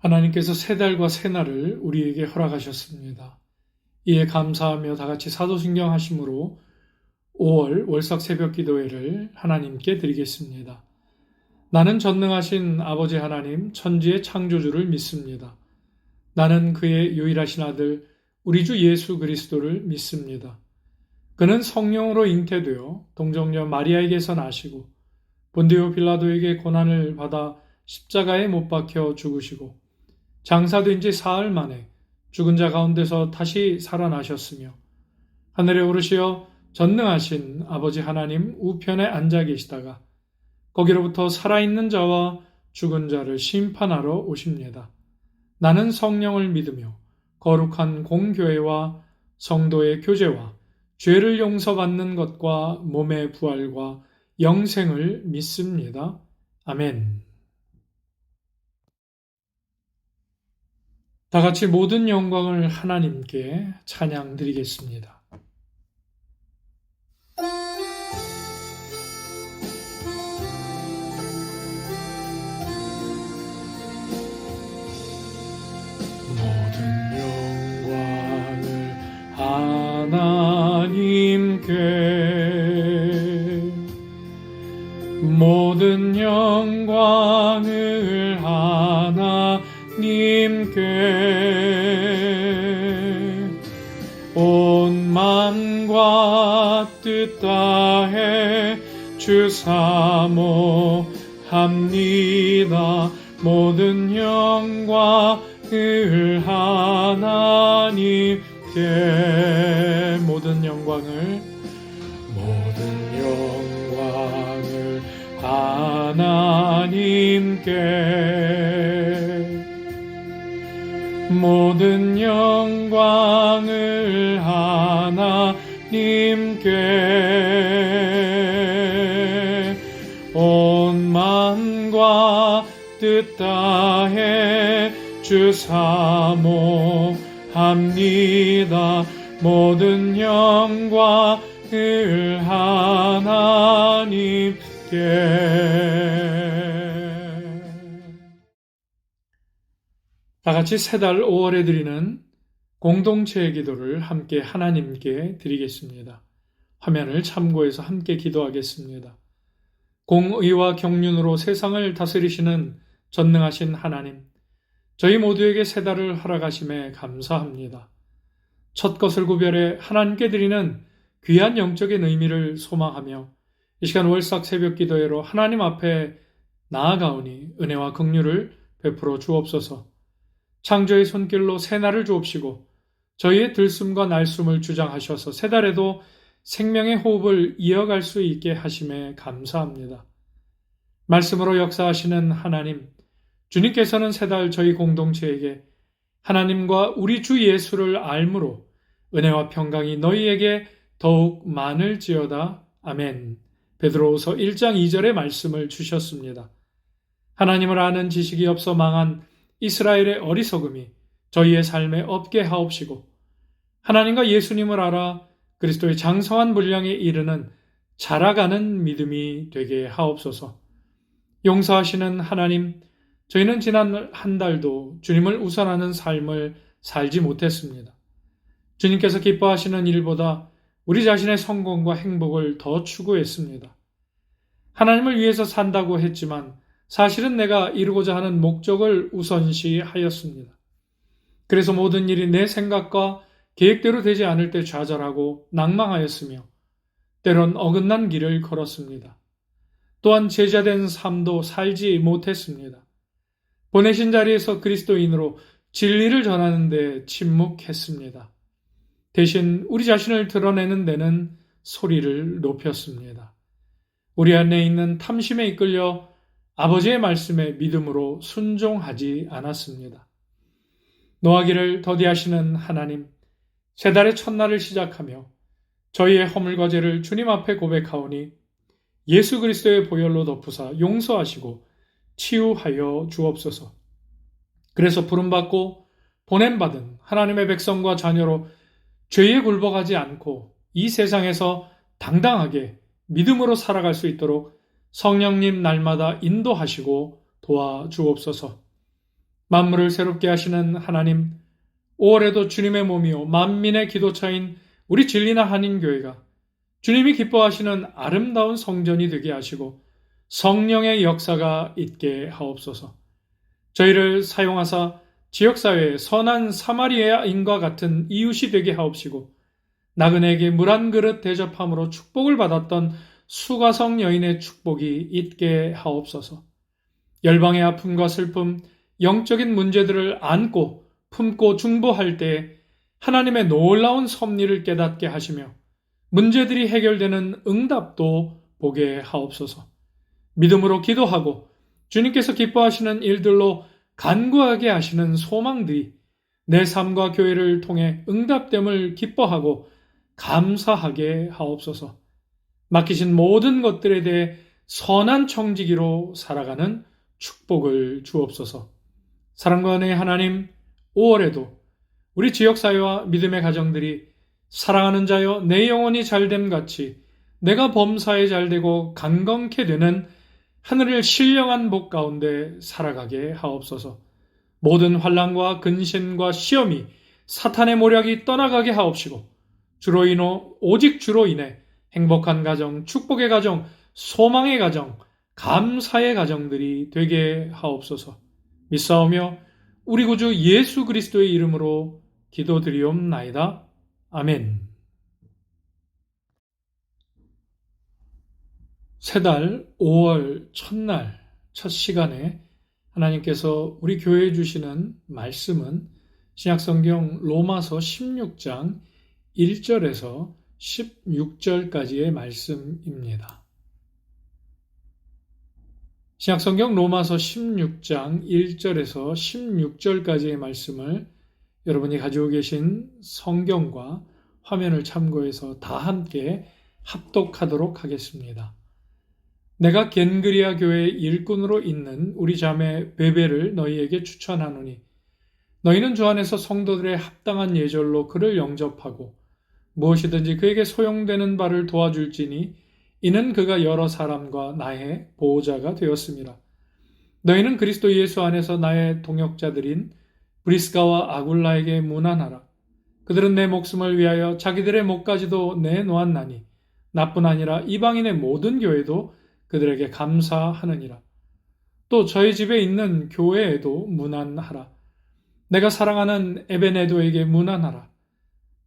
하나님께서 새 달과 새 날을 우리에게 허락하셨습니다. 이에 감사하며 다같이 사도신경 하심으로 5월 월삭 새벽 기도회를 하나님께 드리겠습니다. 나는 전능하신 아버지 하나님 천지의 창조주를 믿습니다. 나는 그의 유일하신 아들 우리 주 예수 그리스도를 믿습니다. 그는 성령으로 잉태되어 동정녀 마리아에게서 나시고 본디오 빌라도에게 고난을 받아 십자가에 못 박혀 죽으시고 장사된 지 사흘 만에 죽은 자 가운데서 다시 살아나셨으며 하늘에 오르시어 전능하신 아버지 하나님 우편에 앉아 계시다가 거기로부터 살아있는 자와 죽은 자를 심판하러 오십니다. 나는 성령을 믿으며 거룩한 공교회와 성도의 교제와 죄를 용서받는 것과 몸의 부활과 영생을 믿습니다. 아멘. 다 같이 모든 영광을 하나님께 찬양 드리겠습니다. 모든 영광을 하나님께 모든 영광을 하나님께 온 맘과 뜻 다해 주 사모합니다. 모든 영광을 하나님께 모든 영광을 하나님께 모든 영광을 하나님께 온 마음과 뜻 다해 주 사모합니다. 모든 영광을 하나님께 다 같이 새 달 5월에 드리는 공동체의 기도를 함께 하나님께 드리겠습니다. 화면을 참고해서 함께 기도하겠습니다. 공의와 경륜으로 세상을 다스리시는 전능하신 하나님, 저희 모두에게 새 달을 허락하심에 감사합니다. 첫 것을 구별해 하나님께 드리는 귀한 영적인 의미를 소망하며 이 시간 월삭 새벽 기도회로 하나님 앞에 나아가오니 은혜와 긍휼을 베풀어 주옵소서. 창조의 손길로 새날을 주옵시고 저희의 들숨과 날숨을 주장하셔서 새 달에도 생명의 호흡을 이어갈 수 있게 하심에 감사합니다. 말씀으로 역사하시는 하나님, 주님께서는 새 달 저희 공동체에게 하나님과 우리 주 예수를 알므로 은혜와 평강이 너희에게 더욱 많을지어다. 아멘. 베드로후서 1장 2절의 말씀을 주셨습니다. 하나님을 아는 지식이 없어 망한 이스라엘의 어리석음이 저희의 삶에 없게 하옵시고 하나님과 예수님을 알아 그리스도의 장성한 분량에 이르는 자라가는 믿음이 되게 하옵소서. 용서하시는 하나님, 저희는 지난 한 달도 주님을 우선하는 삶을 살지 못했습니다. 주님께서 기뻐하시는 일보다 우리 자신의 성공과 행복을 더 추구했습니다. 하나님을 위해서 산다고 했지만 사실은 내가 이루고자 하는 목적을 우선시하였습니다. 그래서 모든 일이 내 생각과 계획대로 되지 않을 때 좌절하고 낭망하였으며 때론 어긋난 길을 걸었습니다. 또한 제자된 삶도 살지 못했습니다. 보내신 자리에서 그리스도인으로 진리를 전하는 데 침묵했습니다. 대신 우리 자신을 드러내는 데는 소리를 높였습니다. 우리 안에 있는 탐심에 이끌려 아버지의 말씀에 믿음으로 순종하지 않았습니다. 노하기를 더디하시는 하나님, 새 달의 첫날을 시작하며 저희의 허물과 죄를 주님 앞에 고백하오니 예수 그리스도의 보혈로 덮으사 용서하시고 치유하여 주옵소서. 그래서 부름받고 보냄받은 하나님의 백성과 자녀로 죄에 굴복하지 않고 이 세상에서 당당하게 믿음으로 살아갈 수 있도록 성령님 날마다 인도하시고 도와주옵소서. 만물을 새롭게 하시는 하나님, 5월에도 주님의 몸이요 만민의 기도처인 우리 진리나 한인교회가 주님이 기뻐하시는 아름다운 성전이 되게 하시고 성령의 역사가 있게 하옵소서. 저희를 사용하사 지역사회의 선한 사마리아인과 같은 이웃이 되게 하옵시고 나그네에게 물 한 그릇 대접함으로 축복을 받았던 수가성 여인의 축복이 있게 하옵소서. 열방의 아픔과 슬픔, 영적인 문제들을 안고 품고 중보할 때 하나님의 놀라운 섭리를 깨닫게 하시며 문제들이 해결되는 응답도 보게 하옵소서. 믿음으로 기도하고 주님께서 기뻐하시는 일들로 간구하게 하시는 소망들이 내 삶과 교회를 통해 응답됨을 기뻐하고 감사하게 하옵소서. 맡기신 모든 것들에 대해 선한 청지기로 살아가는 축복을 주옵소서. 사랑과 은혜의 하나님, 5월에도 우리 지역사회와 믿음의 가정들이 사랑하는 자여 내 영혼이 잘됨 같이 내가 범사에 잘되고 강건케 되는 하늘을 신령한 복 가운데 살아가게 하옵소서. 모든 환난과 근심과 시험이 사탄의 모략이 떠나가게 하옵시고 오직 주로 인해 행복한 가정, 축복의 가정, 소망의 가정, 감사의 가정들이 되게 하옵소서. 믿사오며 우리 구주 예수 그리스도의 이름으로 기도드리옵나이다. 아멘. 새달 5월 첫날 첫 시간에 하나님께서 우리 교회에 주시는 말씀은 신약성경 로마서 16장 1절에서 16절까지의 말씀입니다. 신약성경 로마서 16장 1절에서 16절까지의 말씀을 여러분이 가지고 계신 성경과 화면을 참고해서 다 함께 합독하도록 하겠습니다. 내가 겐그리아 교회의 일꾼으로 있는 우리 자매 베베를 너희에게 추천하노니 너희는 주 안에서 성도들의 합당한 예절로 그를 영접하고 무엇이든지 그에게 소용되는 바를 도와줄지니 이는 그가 여러 사람과 나의 보호자가 되었습니다. 너희는 그리스도 예수 안에서 나의 동역자들인 브리스가와 아굴라에게 문안하라. 그들은 내 목숨을 위하여 자기들의 목까지도 내놓았나니 나뿐 아니라 이방인의 모든 교회도 그들에게 감사하느니라. 또 저희 집에 있는 교회에도 문안하라. 내가 사랑하는 에베네도에게 문안하라.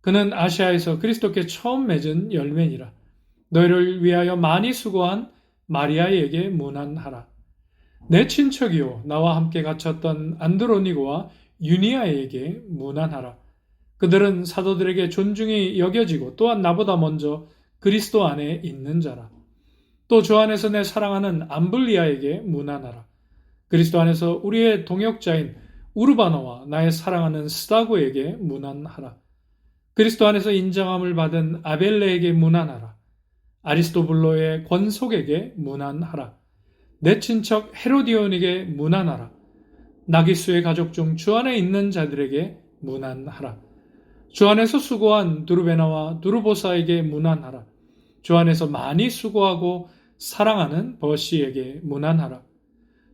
그는 아시아에서 그리스도께 처음 맺은 열매니라. 너희를 위하여 많이 수고한 마리아에게 문안하라. 내 친척이요 나와 함께 갇혔던 안드로니고와 유니아에게 문안하라. 그들은 사도들에게 존중이 여겨지고 또한 나보다 먼저 그리스도 안에 있는 자라. 또 주 안에서 내 사랑하는 암블리아에게 문안하라. 그리스도 안에서 우리의 동역자인 우르바노와 나의 사랑하는 스다고에게 문안하라. 그리스도 안에서 인정함을 받은 아벨레에게 문안하라. 아리스토블로의 권속에게 문안하라. 내 친척 헤로디온에게 문안하라. 나기수의 가족 중 주 안에 있는 자들에게 문안하라. 주 안에서 수고한 두르베나와 두르보사에게 문안하라. 주 안에서 많이 수고하고 사랑하는 버시에게 문안하라.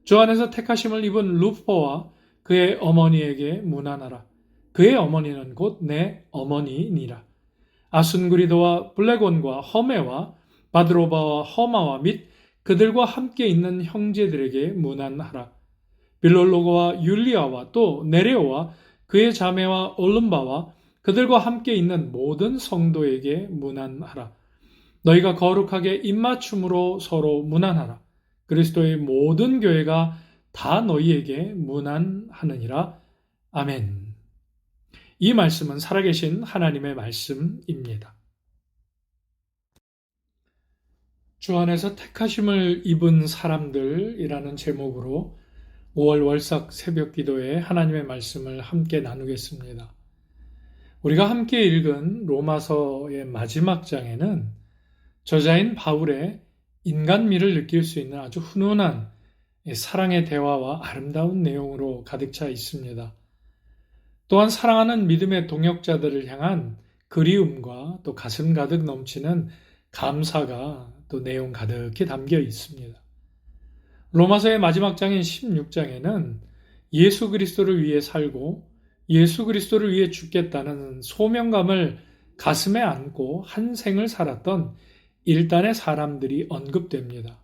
주 안에서 택하심을 입은 루포와 그의 어머니에게 문안하라. 그의 어머니는 곧 내 어머니니라. 아순그리도와 블레곤과 허메와 바드로바와 허마와 및 그들과 함께 있는 형제들에게 문안하라. 빌롤로고와 율리아와 또 네레오와 그의 자매와 올름바와 그들과 함께 있는 모든 성도에게 문안하라. 너희가 거룩하게 입맞춤으로 서로 문안하라. 그리스도의 모든 교회가 다 너희에게 문안하느니라. 아멘. 이 말씀은 살아계신 하나님의 말씀입니다. 주 안에서 택하심을 입은 사람들이라는 제목으로 5월 월삭 새벽 기도에 하나님의 말씀을 함께 나누겠습니다. 우리가 함께 읽은 로마서의 마지막 장에는 저자인 바울의 인간미를 느낄 수 있는 아주 훈훈한 사랑의 대화와 아름다운 내용으로 가득 차 있습니다. 또한 사랑하는 믿음의 동역자들을 향한 그리움과 또 가슴 가득 넘치는 감사가 또 내용 가득히 담겨 있습니다. 로마서의 마지막 장인 16장에는 예수 그리스도를 위해 살고 예수 그리스도를 위해 죽겠다는 소명감을 가슴에 안고 한 생을 살았던 일단의 사람들이 언급됩니다.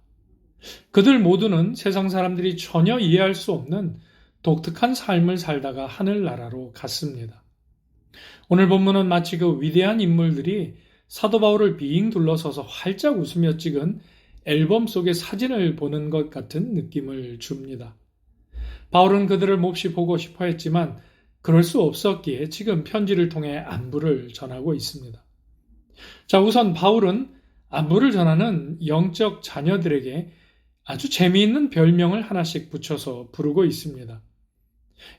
그들 모두는 세상 사람들이 전혀 이해할 수 없는 독특한 삶을 살다가 하늘나라로 갔습니다. 오늘 본문은 마치 그 위대한 인물들이 사도 바울을 빙 둘러서서 활짝 웃으며 찍은 앨범 속의 사진을 보는 것 같은 느낌을 줍니다. 바울은 그들을 몹시 보고 싶어 했지만 그럴 수 없었기에 지금 편지를 통해 안부를 전하고 있습니다. 자, 우선 바울은 안부를 전하는 영적 자녀들에게 아주 재미있는 별명을 하나씩 붙여서 부르고 있습니다.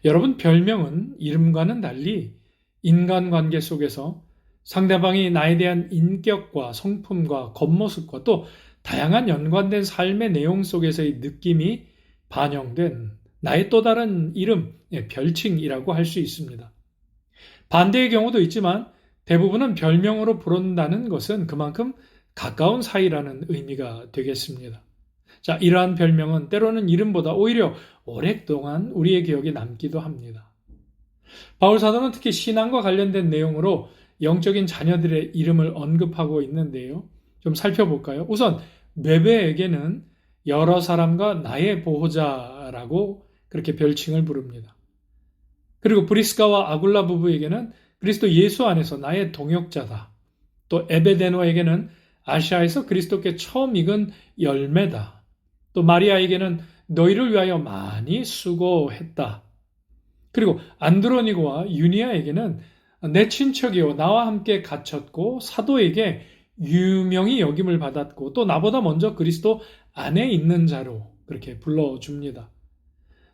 여러분, 별명은 이름과는 달리 인간관계 속에서 상대방이 나에 대한 인격과 성품과 겉모습과 또 다양한 연관된 삶의 내용 속에서의 느낌이 반영된 나의 또 다른 이름, 별칭이라고 할 수 있습니다. 반대의 경우도 있지만 대부분은 별명으로 부른다는 것은 그만큼 가까운 사이라는 의미가 되겠습니다. 자, 이러한 별명은 때로는 이름보다 오히려 오랫동안 우리의 기억에 남기도 합니다. 바울 사도는 특히 신앙과 관련된 내용으로 영적인 자녀들의 이름을 언급하고 있는데요. 좀 살펴볼까요? 우선 므베에게는 여러 사람과 나의 보호자라고 그렇게 별칭을 부릅니다. 그리고 브리스가와 아굴라 부부에게는 그리스도 예수 안에서 나의 동역자다. 또 에베데노에게는 아시아에서 그리스도께 처음 익은 열매다. 또 마리아에게는 너희를 위하여 많이 수고했다. 그리고 안드로니고와 유니아에게는 내 친척이요 나와 함께 갇혔고 사도에게 유명히 여김을 받았고 또 나보다 먼저 그리스도 안에 있는 자로 그렇게 불러줍니다.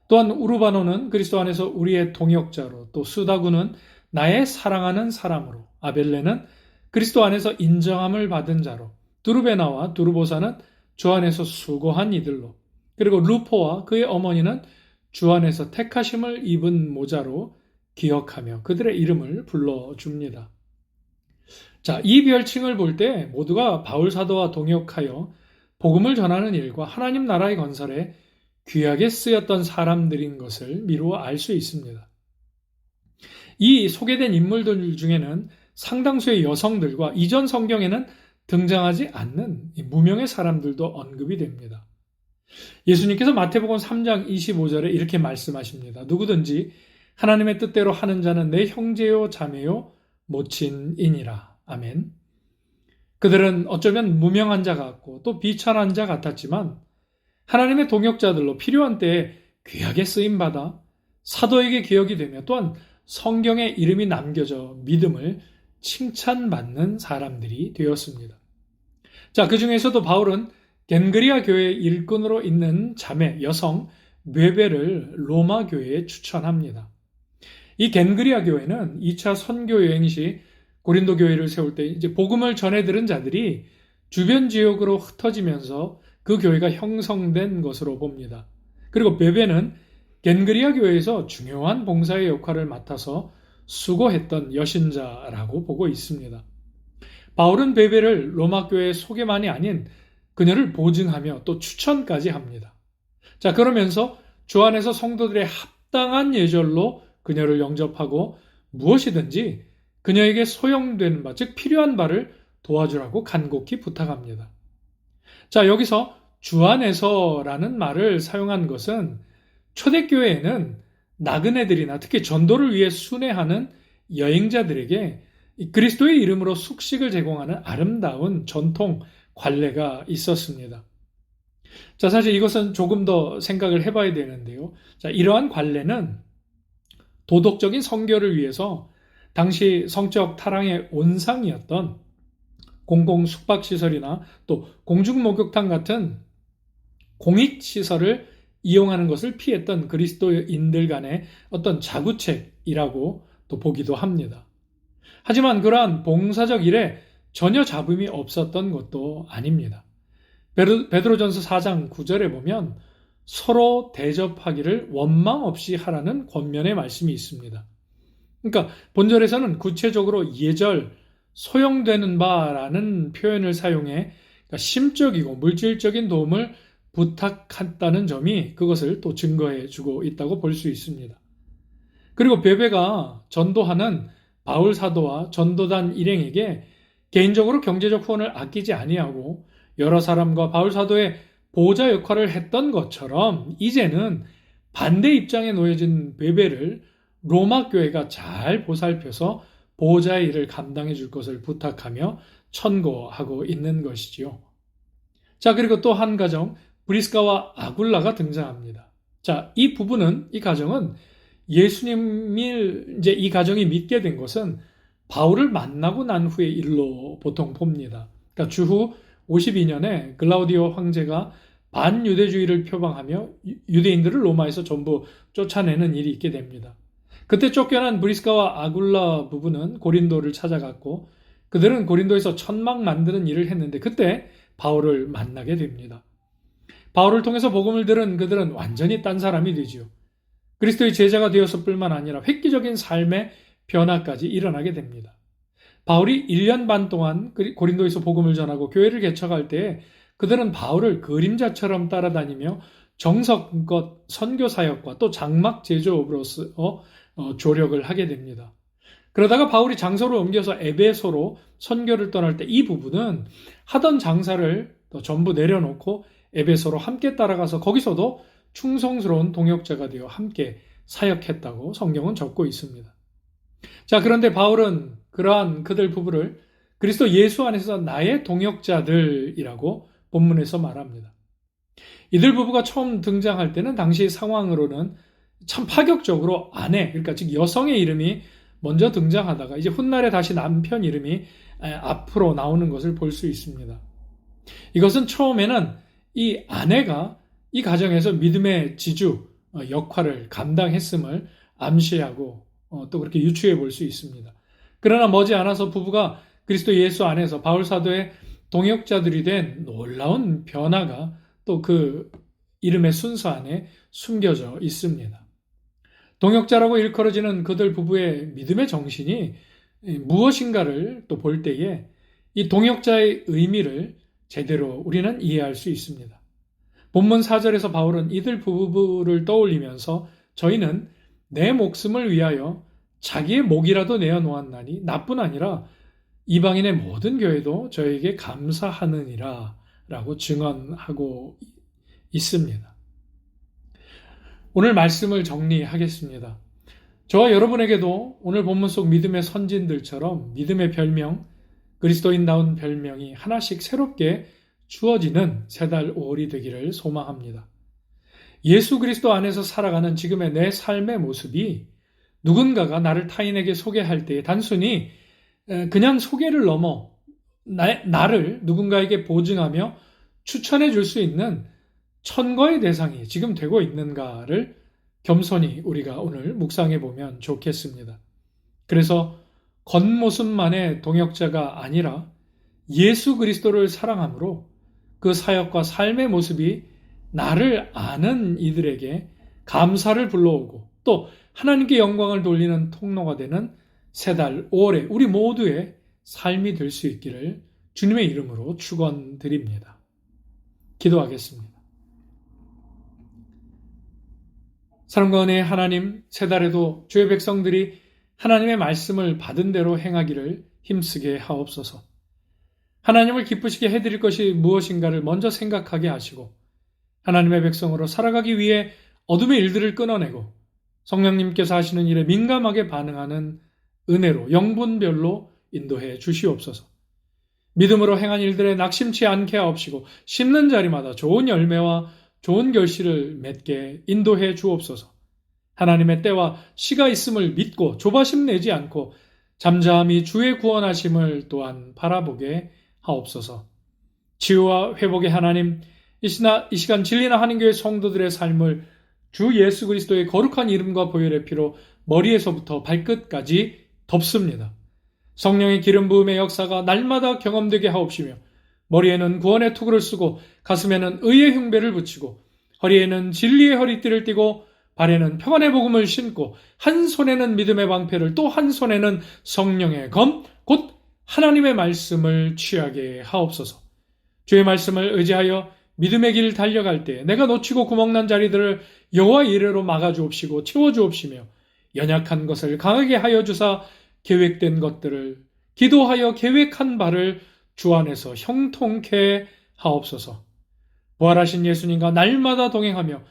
또한 우르바노는 그리스도 안에서 우리의 동역자로, 또 수다구는 나의 사랑하는 사람으로, 아벨레는 그리스도 안에서 인정함을 받은 자로, 두르베나와 두르보사는 주 안에서 수고한 이들로, 그리고 루포와 그의 어머니는 주 안에서 택하심을 입은 모자로 기억하며 그들의 이름을 불러줍니다. 자, 이 별칭을 볼 때 모두가 바울 사도와 동역하여 복음을 전하는 일과 하나님 나라의 건설에 귀하게 쓰였던 사람들인 것을 미루어 알 수 있습니다. 이 소개된 인물들 중에는 상당수의 여성들과 이전 성경에는 등장하지 않는 무명의 사람들도 언급이 됩니다. 예수님께서 마태복음 3장 25절에 이렇게 말씀하십니다. 누구든지 하나님의 뜻대로 하는 자는 내 형제요 자매요 모친이니라. 아멘. 그들은 어쩌면 무명한 자 같고 또 비천한 자 같았지만 하나님의 동역자들로 필요한 때에 귀하게 쓰임받아 사도에게 기억이 되며 또한 성경에 이름이 남겨져 믿음을 칭찬받는 사람들이 되었습니다. 자, 그 중에서도 바울은 겐그리아 교회 일꾼으로 있는 자매 여성 므베를 로마 교회에 추천합니다. 이 겐그리아 교회는 2차 선교 여행 시 고린도 교회를 세울 때 이제 복음을 전해 들은 자들이 주변 지역으로 흩어지면서 그 교회가 형성된 것으로 봅니다. 그리고 므베는 겐그리아 교회에서 중요한 봉사의 역할을 맡아서 수고했던 여신자라고 보고 있습니다. 바울은 므베를 로마 교회의 소개만이 아닌 그녀를 보증하며 또 추천까지 합니다. 자, 그러면서 주 안에서 성도들의 합당한 예절로 그녀를 영접하고 무엇이든지 그녀에게 소용되는 바, 즉 필요한 바를 도와주라고 간곡히 부탁합니다. 자, 여기서 주 안에서라는 말을 사용한 것은 초대교회에는 나그네들이나 특히 전도를 위해 순회하는 여행자들에게 그리스도의 이름으로 숙식을 제공하는 아름다운 전통 관례가 있었습니다. 자, 사실 이것은 조금 더 생각을 해봐야 되는데요. 자, 이러한 관례는 도덕적인 성교를 위해서 당시 성적 타락의 온상이었던 공공 숙박시설이나 또 공중목욕탕 같은 공익시설을 이용하는 것을 피했던 그리스도인들 간의 어떤 자구책이라고 또 보기도 합니다. 하지만 그러한 봉사적 일에 전혀 잡음이 없었던 것도 아닙니다. 베드로전서 4장 9절에 보면 서로 대접하기를 원망 없이 하라는 권면의 말씀이 있습니다. 그러니까 본절에서는 구체적으로 예절, 소용되는 바라는 표현을 사용해 심적이고 물질적인 도움을 부탁했다는 점이 그것을 또 증거해 주고 있다고 볼 수 있습니다. 그리고 베베가 전도하는 바울 사도와 전도단 일행에게 개인적으로 경제적 후원을 아끼지 아니하고 여러 사람과 바울 사도의 보호자 역할을 했던 것처럼 이제는 반대 입장에 놓여진 베베를 로마 교회가 잘 보살펴서 보호자의 일을 감당해 줄 것을 부탁하며 천거하고 있는 것이지요. 자, 그리고 또 한 가정, 브리스가와 아굴라가 등장합니다. 자, 이 부부는, 이 가정은 예수님을 이제 이 가정이 믿게 된 것은 바울을 만나고 난 후의 일로 보통 봅니다. 그러니까 주후 52년에 글라우디오 황제가 반유대주의를 표방하며 유대인들을 로마에서 전부 쫓아내는 일이 있게 됩니다. 그때 쫓겨난 브리스가와 아굴라 부부는 고린도를 찾아갔고 그들은 고린도에서 천막 만드는 일을 했는데 그때 바울을 만나게 됩니다. 바울을 통해서 복음을 들은 그들은 완전히 딴 사람이 되지요. 그리스도의 제자가 되었을 뿐만 아니라 획기적인 삶의 변화까지 일어나게 됩니다. 바울이 1년 반 동안 고린도에서 복음을 전하고 교회를 개척할 때 그들은 바울을 그림자처럼 따라다니며 정성껏 선교 사역과 또 장막 제조업으로서 조력을 하게 됩니다. 그러다가 바울이 장소를 옮겨서 에베소로 선교를 떠날 때 이 부부는 하던 장사를 또 전부 내려놓고 에베소로 함께 따라가서 거기서도 충성스러운 동역자가 되어 함께 사역했다고 성경은 적고 있습니다. 자, 그런데 바울은 그러한 그들 부부를 그리스도 예수 안에서 나의 동역자들이라고 본문에서 말합니다. 이들 부부가 처음 등장할 때는 당시 상황으로는 참 파격적으로 아내, 그러니까 즉 여성의 이름이 먼저 등장하다가 이제 훗날에 다시 남편 이름이 앞으로 나오는 것을 볼 수 있습니다. 이것은 처음에는 이 아내가 이 가정에서 믿음의 지주 역할을 감당했음을 암시하고 또 그렇게 유추해 볼 수 있습니다. 그러나 머지않아서 부부가 그리스도 예수 안에서 바울 사도의 동역자들이 된 놀라운 변화가 또 그 이름의 순서 안에 숨겨져 있습니다. 동역자라고 일컬어지는 그들 부부의 믿음의 정신이 무엇인가를 또 볼 때에 이 동역자의 의미를 제대로 우리는 이해할 수 있습니다. 본문 4절에서 바울은 이들 부부를 떠올리면서 저희는 내 목숨을 위하여 자기의 목이라도 내어놓았나니 나뿐 아니라 이방인의 모든 교회도 저에게 감사하느니라 라고 증언하고 있습니다. 오늘 말씀을 정리하겠습니다. 저와 여러분에게도 오늘 본문 속 믿음의 선진들처럼 믿음의 별명, 그리스도인다운 별명이 하나씩 새롭게 주어지는 세달 5월이 되기를 소망합니다. 예수 그리스도 안에서 살아가는 지금의 내 삶의 모습이 누군가가 나를 타인에게 소개할 때 단순히 그냥 소개를 넘어 나를 누군가에게 보증하며 추천해 줄 수 있는 천거의 대상이 지금 되고 있는가를 겸손히 우리가 오늘 묵상해 보면 좋겠습니다. 그래서 겉모습만의 동역자가 아니라 예수 그리스도를 사랑함으로 그 사역과 삶의 모습이 나를 아는 이들에게 감사를 불러오고 또 하나님께 영광을 돌리는 통로가 되는 세달 5월에 우리 모두의 삶이 될 수 있기를 주님의 이름으로 축원드립니다. 기도하겠습니다. 사랑과 은혜의 하나님, 세달에도 주의 백성들이 하나님의 말씀을 받은 대로 행하기를 힘쓰게 하옵소서. 하나님을 기쁘시게 해드릴 것이 무엇인가를 먼저 생각하게 하시고 하나님의 백성으로 살아가기 위해 어둠의 일들을 끊어내고 성령님께서 하시는 일에 민감하게 반응하는 은혜로 영분별로 인도해 주시옵소서. 믿음으로 행한 일들에 낙심치 않게 하옵시고 심는 자리마다 좋은 열매와 좋은 결실을 맺게 인도해 주옵소서. 하나님의 때와 시가 있음을 믿고 조바심 내지 않고 잠잠히 주의 구원하심을 또한 바라보게 하옵소서. 치유와 회복의 하나님, 이 시간 진리나 한인교회 성도들의 삶을 주 예수 그리스도의 거룩한 이름과 보혈의 피로 머리에서부터 발끝까지 덮습니다. 성령의 기름 부음의 역사가 날마다 경험되게 하옵시며 머리에는 구원의 투구를 쓰고 가슴에는 의의 흉배를 붙이고 허리에는 진리의 허리띠를 띠고 발에는 평안의 복음을 신고 한 손에는 믿음의 방패를 또 한 손에는 성령의 검, 곧 하나님의 말씀을 취하게 하옵소서. 주의 말씀을 의지하여 믿음의 길 달려갈 때 내가 놓치고 구멍난 자리들을 여호와 이레로 막아주옵시고 채워주옵시며 연약한 것을 강하게 하여 주사 계획된 것들을 기도하여 계획한 바를 주 안에서 형통케 하옵소서. 부활하신 예수님과 날마다 동행하며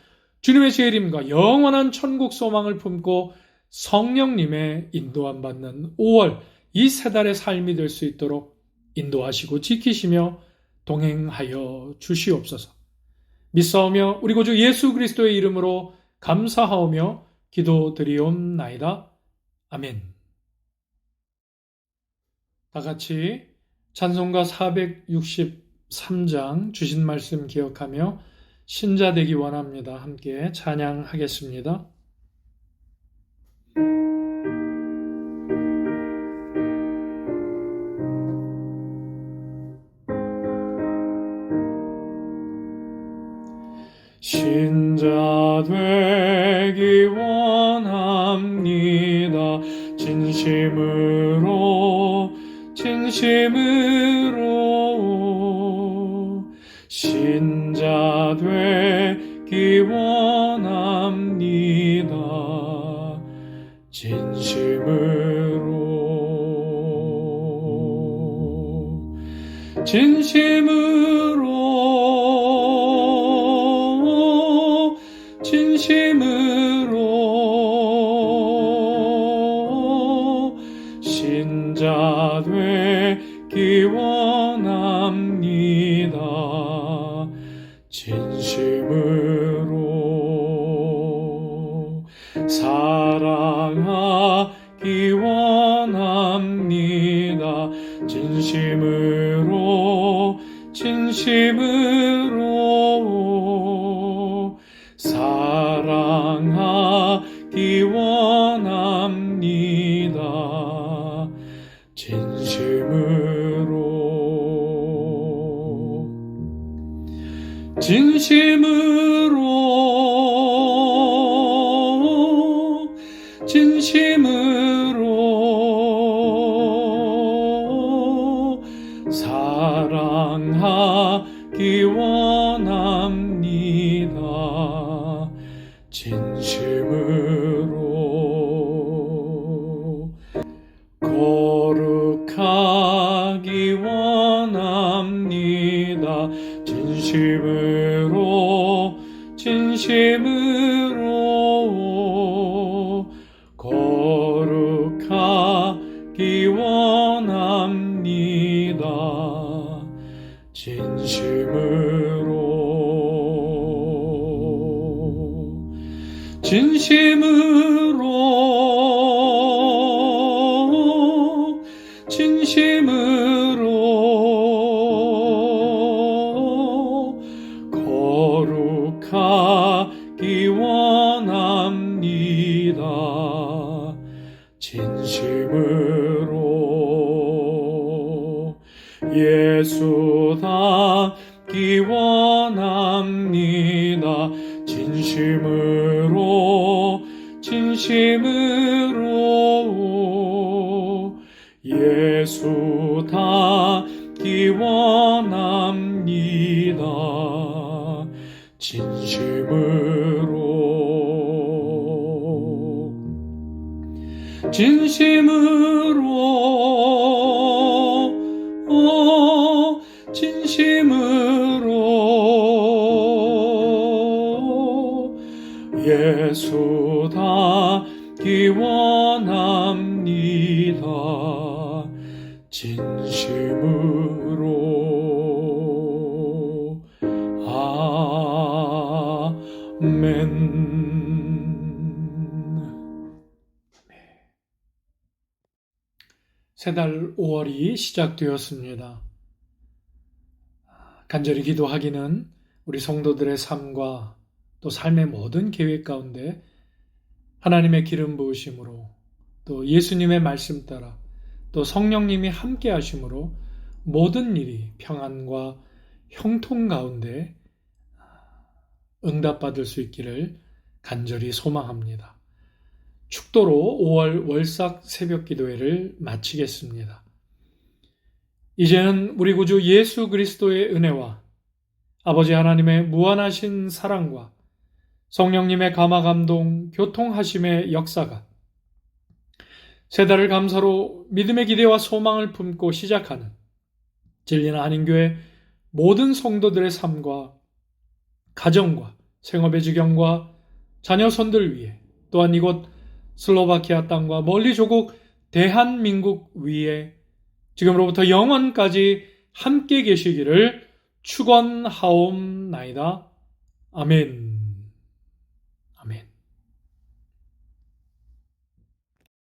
주님의 재림과 영원한 천국 소망을 품고 성령님의 인도함 받는 5월 이 세 달의 삶이 될 수 있도록 인도하시고 지키시며 동행하여 주시옵소서. 믿사오며 우리 구주 예수 그리스도의 이름으로 감사하오며 기도드리옵나이다. 아멘. 다 같이 찬송가 463장 주신 말씀 기억하며 신자 되기 원합니다. 함께 찬양하겠습니다. 신자 되기 원합니다. 진심으로 신자 되기 원합니다. 진심으로 신자 되기 원합니다. 진심으로 사랑하기 원합니다. 진심으로 사랑하기 원합니다. 진심으로 사랑하기 원합니다. 진심으로 거룩하기 원합니다. 진심으로 거룩하기 원합니다. 진심으로 거룩하기 원합니다. 진심으로 예수 닮기 원합니다. 진심으로 예수 닮기 원합니다. 진심으로 예수 닮기 원합니다. 진심으로 아멘. 새달 5월이 시작되었습니다. 간절히 기도하기는 우리 성도들의 삶과 또 삶의 모든 계획 가운데 하나님의 기름 부으심으로 또 예수님의 말씀 따라 또 성령님이 함께 하심으로 모든 일이 평안과 형통 가운데 응답받을 수 있기를 간절히 소망합니다. 축도로 5월 월삭 새벽 기도회를 마치겠습니다. 이제는 우리 구주 예수 그리스도의 은혜와 아버지 하나님의 무한하신 사랑과 성령님의 감화 감동 교통하심의 역사가 세 달을 감사로 믿음의 기대와 소망을 품고 시작하는 진리는 한인교회 모든 성도들의 삶과 가정과 생업의 지경과 자녀손들 위해 또한 이곳 슬로바키아 땅과 멀리 조국 대한민국 위에 지금으로부터 영원까지 함께 계시기를 축원하옵나이다. 아멘.